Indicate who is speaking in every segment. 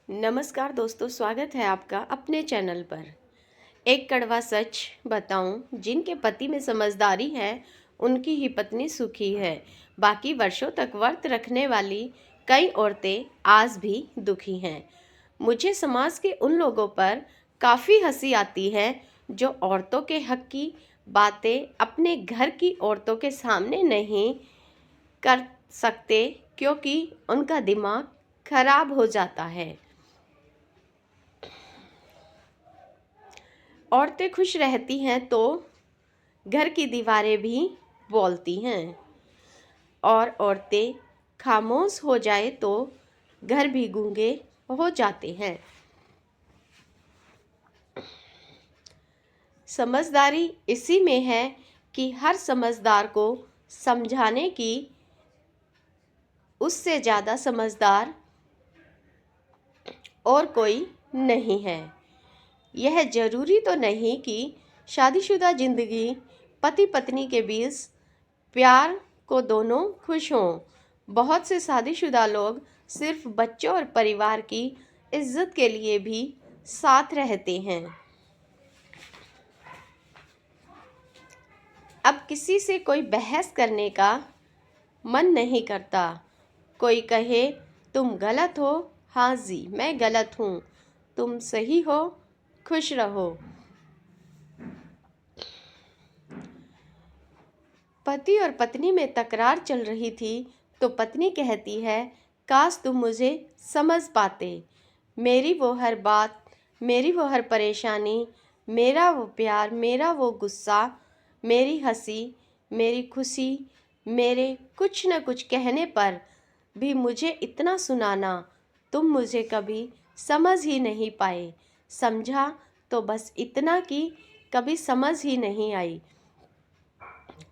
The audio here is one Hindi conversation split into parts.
Speaker 1: नमस्कार दोस्तों, स्वागत है आपका अपने चैनल पर। एक कड़वा सच बताऊं, जिनके पति में समझदारी है उनकी ही पत्नी सुखी है। बाकी वर्षों तक व्रत रखने वाली कई औरतें आज भी दुखी हैं। मुझे समाज के उन लोगों पर काफ़ी हंसी आती है जो औरतों के हक की बातें अपने घर की औरतों के सामने नहीं कर सकते, क्योंकि उनका दिमाग खराब हो जाता है। औरतें खुश रहती हैं तो घर की दीवारें भी बोलती हैं, और औरतें खामोश हो जाए तो घर भी गूंगे हो जाते हैं। समझदारी इसी में है कि हर समझदार को समझाने की उससे ज़्यादा समझदार और कोई नहीं है। यह जरूरी तो नहीं कि शादीशुदा जिंदगी पति पत्नी के बीच प्यार को दोनों खुश हों। बहुत से शादीशुदा लोग सिर्फ बच्चों और परिवार की इज्जत के लिए भी साथ रहते हैं। अब किसी से कोई बहस करने का मन नहीं करता। कोई कहे तुम गलत हो, हाँ जी मैं गलत हूँ, तुम सही हो, खुश रहो। पति और पत्नी में तकरार चल रही थी तो पत्नी कहती है, काश तुम मुझे समझ पाते। मेरी वो हर बात, मेरी वो हर परेशानी, मेरा वो प्यार, मेरा वो गुस्सा, मेरी हंसी, मेरी खुशी, मेरे कुछ न कुछ कहने पर भी मुझे इतना सुनाना। तुम मुझे कभी समझ ही नहीं पाए। समझा तो बस इतना कि कभी समझ ही नहीं आई।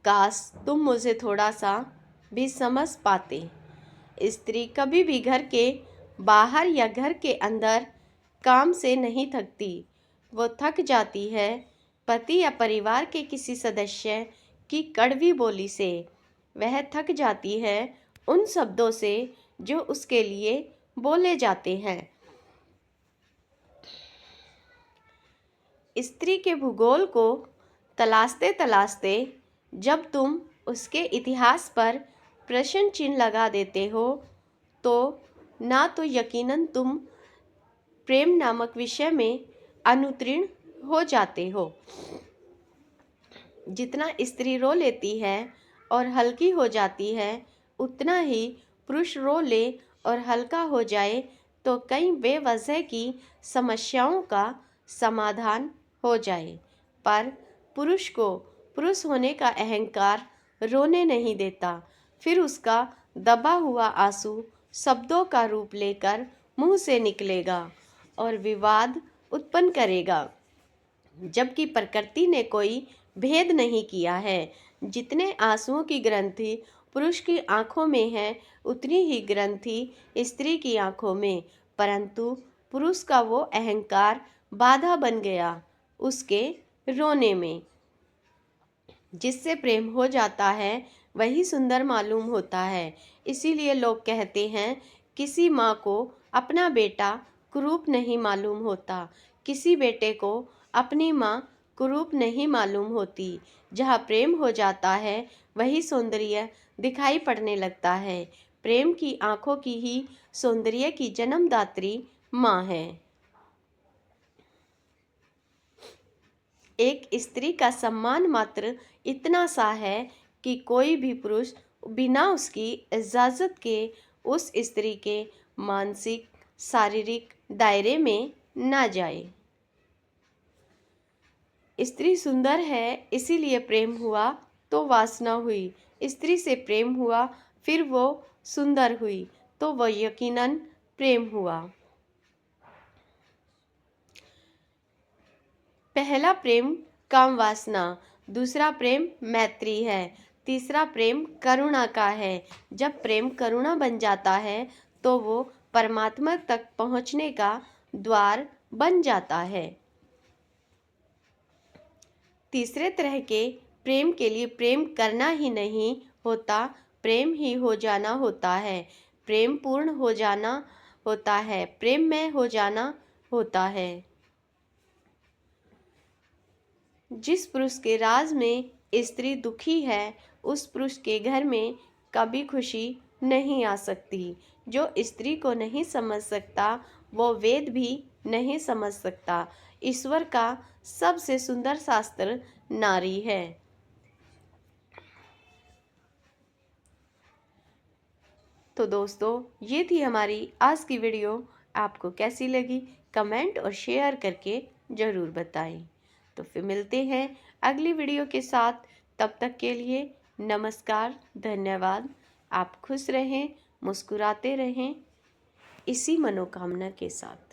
Speaker 1: काश तुम मुझे थोड़ा सा भी समझ पाते। स्त्री कभी भी घर के बाहर या घर के अंदर काम से नहीं थकती। वो थक जाती है पति या परिवार के किसी सदस्य की कड़वी बोली से। वह थक जाती है उन शब्दों से जो उसके लिए बोले जाते हैं। स्त्री के भूगोल को तलाशते तलाशते जब तुम उसके इतिहास पर प्रश्न चिन्ह लगा देते हो तो ना तो यकीनन तुम प्रेम नामक विषय में अनुत्तीर्ण हो जाते हो। जितना स्त्री रो लेती है और हल्की हो जाती है, उतना ही पुरुष रो ले और हल्का हो जाए तो कई बेवजह की समस्याओं का समाधान हो जाए। पर पुरुष को पुरुष होने का अहंकार रोने नहीं देता। फिर उसका दबा हुआ आंसू शब्दों का रूप लेकर मुंह से निकलेगा और विवाद उत्पन्न करेगा, जबकि प्रकृति ने कोई भेद नहीं किया है। जितने आंसुओं की ग्रंथि पुरुष की आंखों में है, उतनी ही ग्रंथि स्त्री की आंखों में। परंतु पुरुष का वो अहंकार बाधा बन गया उसके रोने में। जिससे प्रेम हो जाता है वही सुंदर मालूम होता है। इसीलिए लोग कहते हैं, किसी माँ को अपना बेटा कुरूप नहीं मालूम होता, किसी बेटे को अपनी माँ कुरूप नहीं मालूम होती। जहाँ प्रेम हो जाता है वही सौंदर्य दिखाई पड़ने लगता है। प्रेम की आंखों की ही सौंदर्य की जन्मदात्री माँ है। एक स्त्री का सम्मान मात्र इतना सा है कि कोई भी पुरुष बिना उसकी इजाज़त के उस स्त्री के मानसिक शारीरिक दायरे में ना जाए। स्त्री सुंदर है इसीलिए प्रेम हुआ तो वासना हुई। स्त्री से प्रेम हुआ फिर वो सुंदर हुई तो वह यकीनन प्रेम हुआ। पहला प्रेम काम वासना, दूसरा प्रेम मैत्री है, तीसरा प्रेम करुणा का है। जब प्रेम करुणा बन जाता है तो वो परमात्मा तक पहुंचने का द्वार बन जाता है। तीसरे तरह के प्रेम के लिए प्रेम करना ही नहीं होता, प्रेम ही हो जाना होता है। प्रेम पूर्ण हो जाना होता है, प्रेममय हो जाना होता है। जिस पुरुष के राज में स्त्री दुखी है, उस पुरुष के घर में कभी खुशी नहीं आ सकती। जो स्त्री को नहीं समझ सकता, वो वेद भी नहीं समझ सकता। ईश्वर का सबसे सुंदर शास्त्र नारी है। तो दोस्तों, ये थी हमारी आज की वीडियो। आपको कैसी लगी कमेंट और शेयर करके ज़रूर बताएं। तो फिर मिलते हैं अगली वीडियो के साथ। तब तक के लिए नमस्कार, धन्यवाद। आप खुश रहें, मुस्कुराते रहें, इसी मनोकामना के साथ।